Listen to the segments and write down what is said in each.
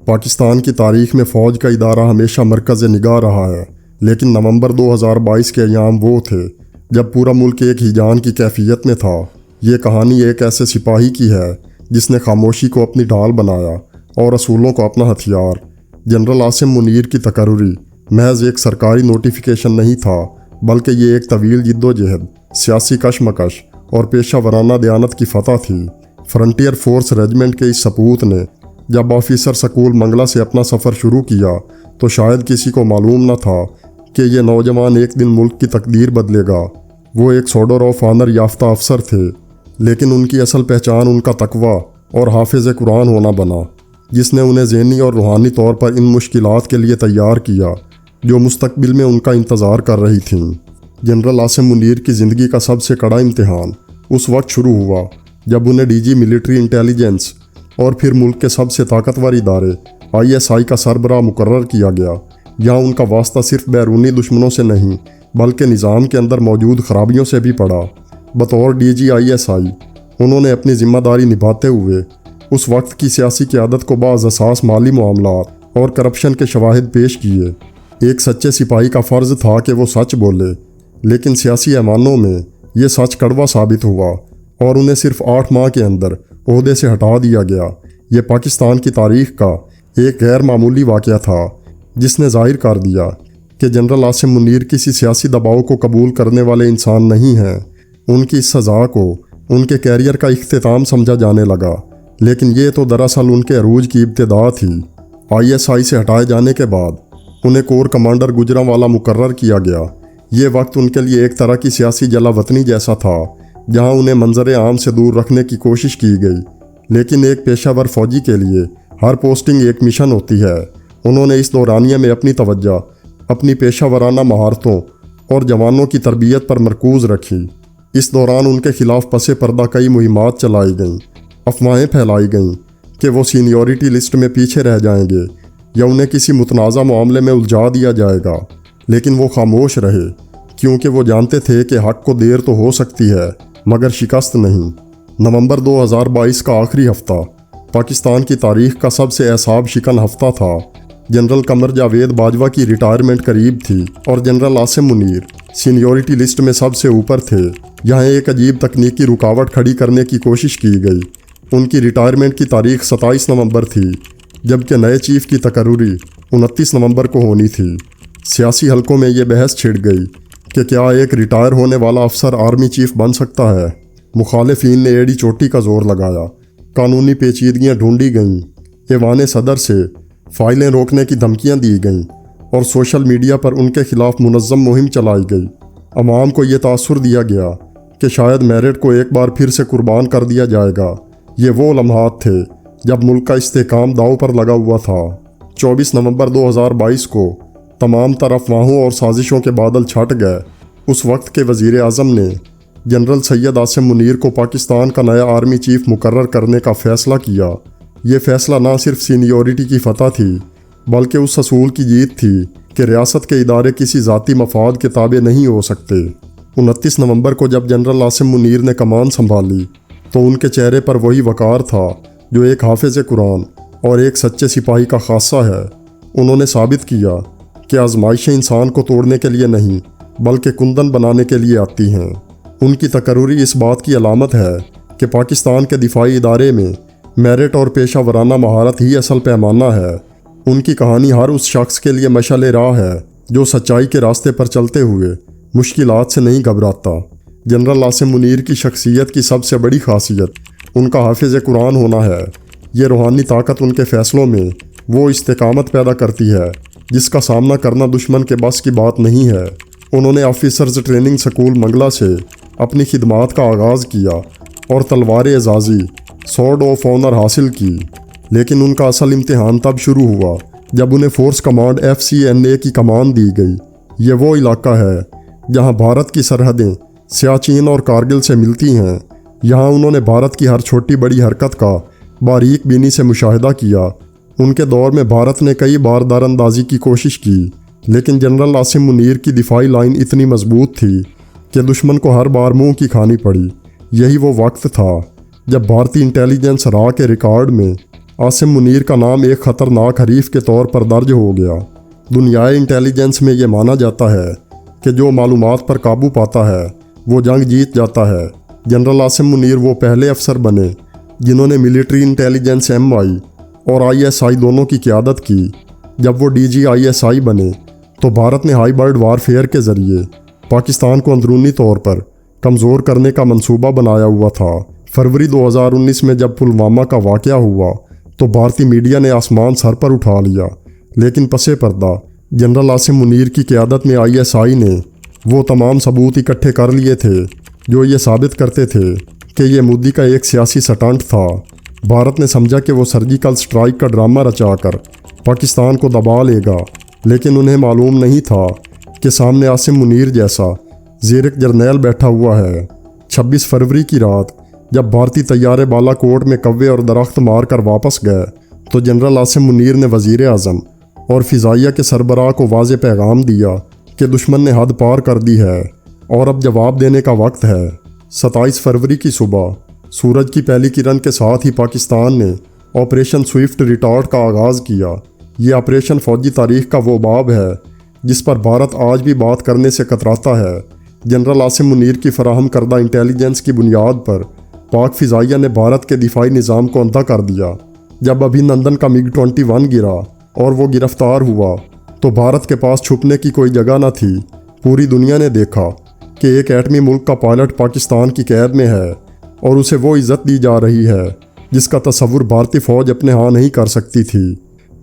پاکستان کی تاریخ میں فوج کا ادارہ ہمیشہ مرکز نگاہ رہا ہے، لیکن نومبر 2022 کے ایام وہ تھے جب پورا ملک ایک ہیجان کی کیفیت میں تھا۔ یہ کہانی ایک ایسے سپاہی کی ہے جس نے خاموشی کو اپنی ڈھال بنایا اور اصولوں کو اپنا ہتھیار۔ جنرل عاصم منیر کی تقرری محض ایک سرکاری نوٹیفیکیشن نہیں تھا، بلکہ یہ ایک طویل جدوجہد، سیاسی کشمکش اور پیشہ ورانہ دیانت کی فتح تھی۔ فرنٹیئر فورس ریجمنٹ کے اس سپوت نے جب آفیسر سکول منگلہ سے اپنا سفر شروع کیا تو شاید کسی کو معلوم نہ تھا کہ یہ نوجوان ایک دن ملک کی تقدیر بدلے گا۔ وہ ایک سوڈر آف آنر یافتہ افسر تھے، لیکن ان کی اصل پہچان ان کا تقویٰ اور حافظ قرآن ہونا بنا، جس نے انہیں ذہنی اور روحانی طور پر ان مشکلات کے لیے تیار کیا جو مستقبل میں ان کا انتظار کر رہی تھیں۔ جنرل عاصم منیر کی زندگی کا سب سے کڑا امتحان اس وقت شروع ہوا جب انہیں ڈی جی ملٹری انٹیلیجنس اور پھر ملک کے سب سے طاقتور ادارے ISI کا سربراہ مقرر کیا گیا۔ یہاں ان کا واسطہ صرف بیرونی دشمنوں سے نہیں بلکہ نظام کے اندر موجود خرابیوں سے بھی پڑا۔ بطور DG ISI انہوں نے اپنی ذمہ داری نبھاتے ہوئے اس وقت کی سیاسی قیادت کو بعض حساس مالی معاملات اور کرپشن کے شواہد پیش کیے۔ ایک سچے سپاہی کا فرض تھا کہ وہ سچ بولے، لیکن سیاسی ایوانوں میں یہ سچ کڑوا ثابت ہوا اور انہیں صرف 8 ماہ کے اندر عہدے سے ہٹا دیا گیا۔ یہ پاکستان کی تاریخ کا ایک غیر معمولی واقعہ تھا جس نے ظاہر کر دیا کہ جنرل عاصم منیر کسی سیاسی دباؤ کو قبول کرنے والے انسان نہیں ہیں۔ ان کی اس سزا کو ان کے کیریئر کا اختتام سمجھا جانے لگا، لیکن یہ تو دراصل ان کے عروج کی ابتدا تھی۔ ISI سے ہٹائے جانے کے بعد انہیں کور کمانڈر گوجرانوالا مقرر کیا گیا۔ یہ وقت ان کے لیے ایک طرح کی سیاسی جلا وطنی جیسا تھا، جہاں انہیں منظر عام سے دور رکھنے کی کوشش کی گئی، لیکن ایک پیشہ ور فوجی کے لیے ہر پوسٹنگ ایک مشن ہوتی ہے۔ انہوں نے اس دورانیے میں اپنی توجہ اپنی پیشہ ورانہ مہارتوں اور جوانوں کی تربیت پر مرکوز رکھی۔ اس دوران ان کے خلاف پس پردہ کئی مہمات چلائی گئیں۔ افواہیں پھیلائی گئیں کہ وہ سینیورٹی لسٹ میں پیچھے رہ جائیں گے یا انہیں کسی متنازع معاملے میں الجھا دیا جائے گا، لیکن وہ خاموش رہے کیونکہ وہ جانتے تھے کہ حق کو دیر تو ہو سکتی ہے مگر شکست نہیں۔ نومبر 2022 کا آخری ہفتہ پاکستان کی تاریخ کا سب سے اعصاب شکن ہفتہ تھا۔ جنرل قمر جاوید باجوہ کی ریٹائرمنٹ قریب تھی اور general Asim Munir seniority list میں سب سے اوپر تھے۔ یہاں ایک عجیب تکنیکی رکاوٹ کھڑی کرنے کی کوشش کی گئی۔ ان کی ریٹائرمنٹ کی تاریخ 27 نومبر تھی، جبکہ نئے چیف کی تقرری 29 نومبر کو ہونی تھی۔ سیاسی حلقوں میں یہ بحث چھڑ گئی کہ کیا ایک ریٹائر ہونے والا افسر آرمی چیف بن سکتا ہے۔ مخالفین نے ایڑی چوٹی کا زور لگایا، قانونی پیچیدگیاں ڈھونڈی گئیں، ایوان صدر سے فائلیں روکنے کی دھمکیاں دی گئیں اور سوشل میڈیا پر ان کے خلاف منظم مہم چلائی گئی۔ عوام کو یہ تاثر دیا گیا کہ شاید میرٹ کو ایک بار پھر سے قربان کر دیا جائے گا۔ یہ وہ لمحات تھے جب ملک کا استحکام داؤ پر لگا ہوا تھا۔ 24 نومبر 2022 کو تمام تر افواہوں اور سازشوں کے بادل چھٹ گئے۔ اس وقت کے وزیر اعظم نے جنرل سید عاصم منیر کو پاکستان کا نیا آرمی چیف مقرر کرنے کا فیصلہ کیا۔ یہ فیصلہ نہ صرف سینیورٹی کی فتح تھی بلکہ اس اصول کی جیت تھی کہ ریاست کے ادارے کسی ذاتی مفاد کے تابع نہیں ہو سکتے۔ 29 نومبر کو جب جنرل عاصم منیر نے کمان سنبھالی تو ان کے چہرے پر وہی وقار تھا جو ایک حافظ قرآن اور ایک سچے سپاہی کا خاصہ ہے۔ انہوں نے ثابت کیا کہ آزمائشیں انسان کو توڑنے کے لیے نہیں بلکہ کندن بنانے کے لیے آتی ہیں۔ ان کی تقرری اس بات کی علامت ہے کہ پاکستان کے دفاعی ادارے میں میرٹ اور پیشہ ورانہ مہارت ہی اصل پیمانہ ہے۔ ان کی کہانی ہر اس شخص کے لیے مشعل راہ ہے جو سچائی کے راستے پر چلتے ہوئے مشکلات سے نہیں گھبراتا۔ جنرل عاصم منیر کی شخصیت کی سب سے بڑی خاصیت ان کا حافظ قرآن ہونا ہے۔ یہ روحانی طاقت ان کے فیصلوں میں وہ استقامت پیدا کرتی ہے جس کا سامنا کرنا دشمن کے بس کی بات نہیں ہے۔ انہوں نے آفیسرز ٹریننگ سکول منگلہ سے اپنی خدمات کا آغاز کیا اور تلوار اعزازی سورڈ آف آنر حاصل کی، لیکن ان کا اصل امتحان تب شروع ہوا جب انہیں فورس کمانڈ FCNA کی کمان دی گئی۔ یہ وہ علاقہ ہے جہاں بھارت کی سرحدیں سیاچین اور کارگل سے ملتی ہیں۔ یہاں انہوں نے بھارت کی ہر چھوٹی بڑی حرکت کا باریک بینی سے مشاہدہ کیا۔ ان کے دور میں بھارت نے کئی بار دار اندازی کی کوشش کی، لیکن جنرل عاصم منیر کی دفاعی لائن اتنی مضبوط تھی کہ دشمن کو ہر بار منہ کی کھانی پڑی۔ یہی وہ وقت تھا جب بھارتی انٹیلیجنس را کے ریکارڈ میں आसिम मुनीर का नाम एक ख़तरनाक हरीफ के तौर पर दर्ज हो गया। दुनियाई इंटेलिजेंस में ये माना जाता है कि जो मालूमात पर काबू पाता है वो जंग जीत जाता है। जनरल आसिम मुनीर वो पहले अफसर बने जिन्होंने मिलिट्री इंटेलिजेंस MI और ISI दोनों की क़यादत की। जब वो DG ISI बने तो भारत ने हाइब्रिड वारफेयर के ज़रिए पाकिस्तान को अंदरूनी तौर पर कमज़ोर करने का मंसूबा बनाया हुआ था। फरवरी 2019 में जब पुलवामा का वाक़या हुआ तो भारतीय मीडिया ने आसमान सर पर उठा लिया, लेकिन पसे पर्दा जनरल आसिम मुनीर की क़यादत में ISI ने वो तमाम सबूत इकट्ठे कर लिए थे जो ये साबित करते थे कि ये मोदी का एक सियासी स्टंट था। भारत ने समझा कि वो सर्जिकल स्ट्राइक का ड्रामा रचाकर पाकिस्तान को दबा लेगा, लेकिन उन्हें मालूम नहीं था कि सामने आसिम मुनीर जैसा ज़ेरिक जर्नैल बैठा हुआ है। 26 फरवरी की रात जब भारतीय तैयारे बालाकोट में कव्वे और दरख्त मार कर वापस गए तो जनरल आसिम मुनीर ने वज़ीर आज़म और फ़िज़ाइया के सरबराह को वाज़े पैगाम दिया कि दुश्मन ने हद पार कर दी है और अब जवाब देने का वक्त है। 27 फरवरी की सुबह सूरज की पहली किरण के साथ ही पाकिस्तान ने ऑपरेशन स्विफ्ट रिटार्ट का आगाज़ किया। ये ऑपरेशन फ़ौजी तारीख़ का वो बाब है जिस पर भारत आज भी बात करने से कतराता है। जनरल आसिम मुनीर की फराहम करदा इंटेलिजेंस की बुनियाद पर पाक फ़िज़ाइया ने भारत के दिफाई निज़ाम को अंधा कर दिया। जब अभिनंदन का MiG-21 गिरा और वो गिरफ्तार हुआ तो भारत के पास छुपने की कोई जगह न थी। पूरी दुनिया ने देखा कि एक एटमी मुल्क का पायलट पाकिस्तान की कैद में है और उसे वो इज़्ज़त दी जा रही है जिसका तसव्वुर भारतीय फ़ौज अपने हाँ नहीं कर सकती थी।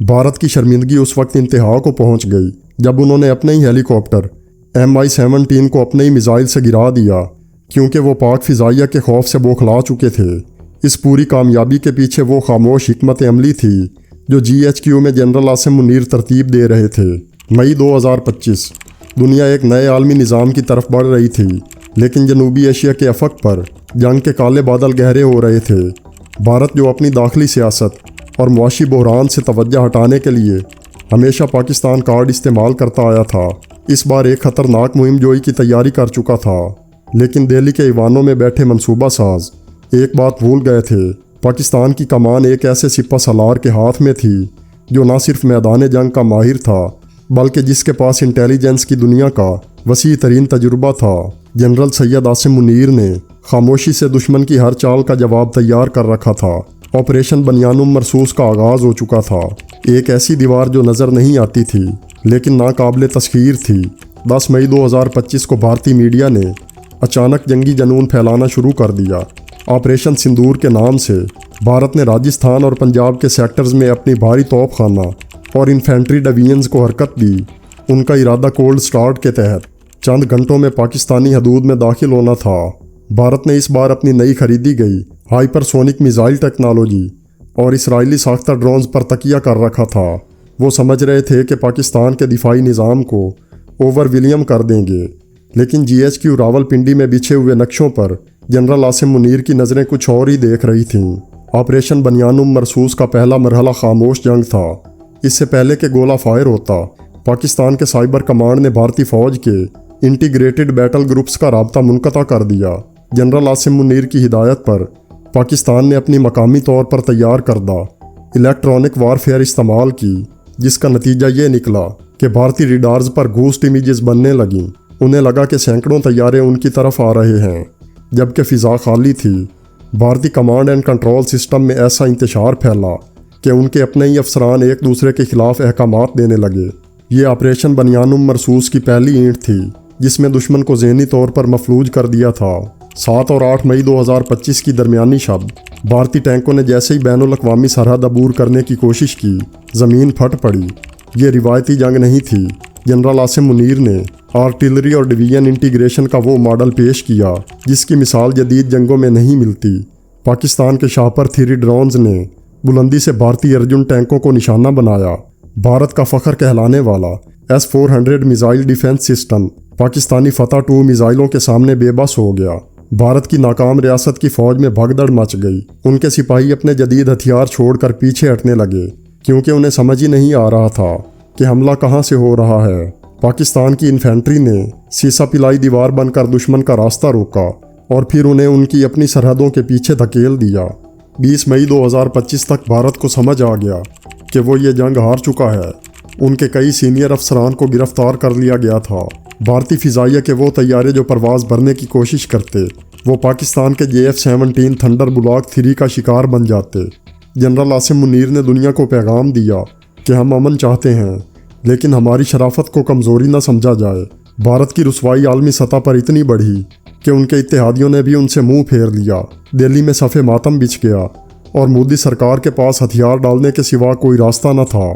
भारत की शर्मिंदगी उस वक्त इंतहा को पहुंच गई जब उन्होंने अपने ही हेलीकॉप्टर MI-17 को अपने ही मिसाइल से गिरा दिया, क्योंकि वो पाक फ़िज़ाइया के खौफ से बौखला चुके थे। इस पूरी कामयाबी के पीछे वो खामोश हिकमत अमली थी जो GHQ में जनरल आसिम मुनीर तरतीब दे रहे थे। मई 2025 दुनिया एक नए आलमी निज़ाम की तरफ बढ़ रही थी, लेकिन जनूबी एशिया के अफक पर जंग के काले बादल गहरे हो रहे थे। भारत जो अपनी दाखिली सियासत और मुआशी बहरान से तवज्जो हटाने के लिए हमेशा पाकिस्तान कार्ड इस्तेमाल करता आया था, इस बार एक ख़तरनाक मुहिम जोई की तैयारी कर चुका था। लेकिन दिल्ली के ईवानों में बैठे मंसूबा साज एक बात भूल गए थे। पाकिस्तान की कमान एक ऐसे सिपा सलार के हाथ में थी जो न सिर्फ मैदान जंग का माहिर था बल्कि जिसके पास इंटेलिजेंस की दुनिया का वसी तरीन तजुर्बा था। जनरल सैयद आसिम मुनीर ने खामोशी से दुश्मन की हर चाल का जवाब तैयार कर रखा था। ऑपरेशन बनियानुम मरसूस का आगाज़ हो चुका था, एक ऐसी दीवार जो नज़र नहीं आती थी लेकिन नाकाबिले तस्खीर थी। 10 मई 2025 को भारतीय मीडिया ने अचानक जंगी जनून फैलाना शुरू कर दिया। ऑपरेशन सिंदूर के नाम से भारत ने राजस्थान और पंजाब के सेक्टर्स में अपनी भारी तोपखाना और इन्फेंट्री डिवीजन्स को हरकत दी। उनका इरादा कोल्ड स्टार्ट के तहत चंद घंटों में पाकिस्तानी हदूद में दाखिल होना था। भारत ने इस बार अपनी नई खरीदी गई हाइपरसोनिक मिसाइल टेक्नोलॉजी और इसराइली साख्ता ड्रोन्स पर तकिया कर रखा था। वो समझ रहे थे कि पाकिस्तान के दिफाई निज़ाम को ओवरविलियम कर देंगे, लेकिन GHQ रावलपिंडी में बिछे हुए नक्शों पर जनरल आसिम मुनीर की नज़रें कुछ और ही देख रही थीं। ऑपरेशन बनियानुम मरसूस का पहला मरहला खामोश जंग था। इससे पहले कि गोला फायर होता, पाकिस्तान के साइबर कमांड ने भारतीय फ़ौज के इंटीग्रेटेड बैटल ग्रुप्स का राब्ता मुनक़ता कर दिया। जनरल आसिम मुनीर की हिदायत पर पाकिस्तान ने अपनी मकामी तौर पर तैयार करदा इलेक्ट्रॉनिक वारफेयर इस्तेमाल की, जिसका नतीजा ये निकला कि भारतीय रिडार्स पर घूस्ट इमेजेस बनने लगीं। उन्हें लगा कि सैकड़ों तैयारे उनकी तरफ आ रहे हैं, जबकि फ़िज़ा खाली थी। भारतीय कमांड एंड कंट्रोल सिस्टम में ऐसा इंतशार फैला कि उनके अपने ही अफसरान एक दूसरे के खिलाफ अहकामात देने लगे। ये ऑपरेशन बनियानुम मरसूस की पहली ईंट थी जिसमें दुश्मन को ज़हनी तौर पर मफलूज कर दिया था। 7 और 8 मई 2025 की दरमियानी शब भारतीय टैंकों ने जैसे ही बैनुल अक़वामी सरहद अबूर करने की कोशिश की, ज़मीन फट पड़ी। ये रिवायती जंग नहीं थी। जनरल आसिम मुनीर ने आर्टिलरी और डिवीजन इंटीग्रेशन का वो मॉडल पेश किया जिसकी मिसाल जदीद जंगों में नहीं मिलती। पाकिस्तान के शाहपर 3 ड्रोन्स ने बुलंदी से भारतीय अर्जुन टैंकों को निशाना बनाया। भारत का फ़ख्र कहलाने वाला S-400 missile defence system Pakistani फतह 2 मिसाइलों के सामने बेबस हो गया। भारत की नाकाम रियासत की फ़ौज में भगदड़ मच गई। उनके सिपाही अपने जदीद हथियार छोड़कर पीछे हटने लगे, क्योंकि उन्हें समझ ही नहीं आ रहा था कि हमला कहाँ से हो रहा है। पाकिस्तान की इन्फेंट्री ने सीसा पिलाई दीवार बनकर दुश्मन का रास्ता रोका और फिर उन्हें उनकी अपनी सरहदों के पीछे धकेल दिया। 20 मई 2025 तक भारत को समझ आ गया कि वो ये जंग हार चुका है। उनके कई सीनियर अफसरान को गिरफ्तार कर लिया गया था। भारतीय फिजाइया के वो तैयारे जो परवाज़ भरने की कोशिश करते, वो पाकिस्तान के JF-17 थंडर बुलॉक 3 का शिकार बन जाते। जनरल आसिम मुनीर ने दुनिया को पैगाम दिया कि हम अमन चाहते हैं, लेकिन हमारी शराफत को कमज़ोरी न समझा जाए। भारत की रुसवाई आलमी सतह पर इतनी बढ़ी कि उनके इत्तेहादियों ने भी उनसे मुंह फेर लिया। दिल्ली में सफ़े मातम बिछ गया और मोदी सरकार के पास हथियार डालने के सिवा कोई रास्ता न था।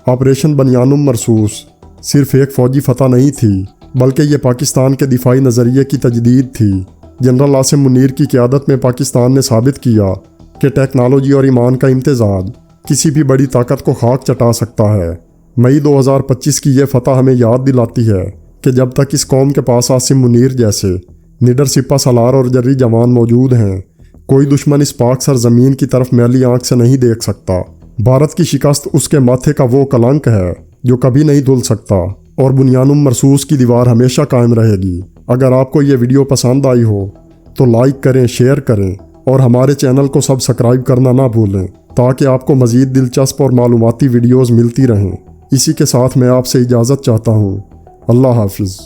ऑपरेशन बनियानुम मरसूस सिर्फ एक फ़ौजी फतह नहीं थी, बल्कि ये पाकिस्तान के दिफाई नज़रिए की तजदीद थी। जनरल आसिम मुनीर की क़यादत में पाकिस्तान ने साबित किया कि टेक्नोलॉजी और ईमान का इम्तिज़ाज किसी भी बड़ी ताकत को खाक चटा सकता है। मई 2025 की यह फतह हमें याद दिलाती है कि जब तक इस कौम के पास आसिम मुनीर जैसे निडर सिपा सलार और जर्री जवान मौजूद हैं, कोई दुश्मन इस पाक सरजमीन की तरफ मैली आंख से नहीं देख सकता। भारत की शिकस्त उसके माथे का वो कलंक है जो कभी नहीं धुल सकता, और बुनियानुम मरसूस की दीवार हमेशा कायम रहेगी। अगर आपको ये वीडियो पसंद आई हो तो लाइक करें, शेयर करें और हमारे चैनल को सब्सक्राइब करना ना भूलें, ताकि आपको मज़ीद दिलचस्प और मालूमाती वीडियोज़ मिलती रहें। इसी के साथ मैं आपसे इजाज़त चाहता हूँ। अल्लाह हाफिज़।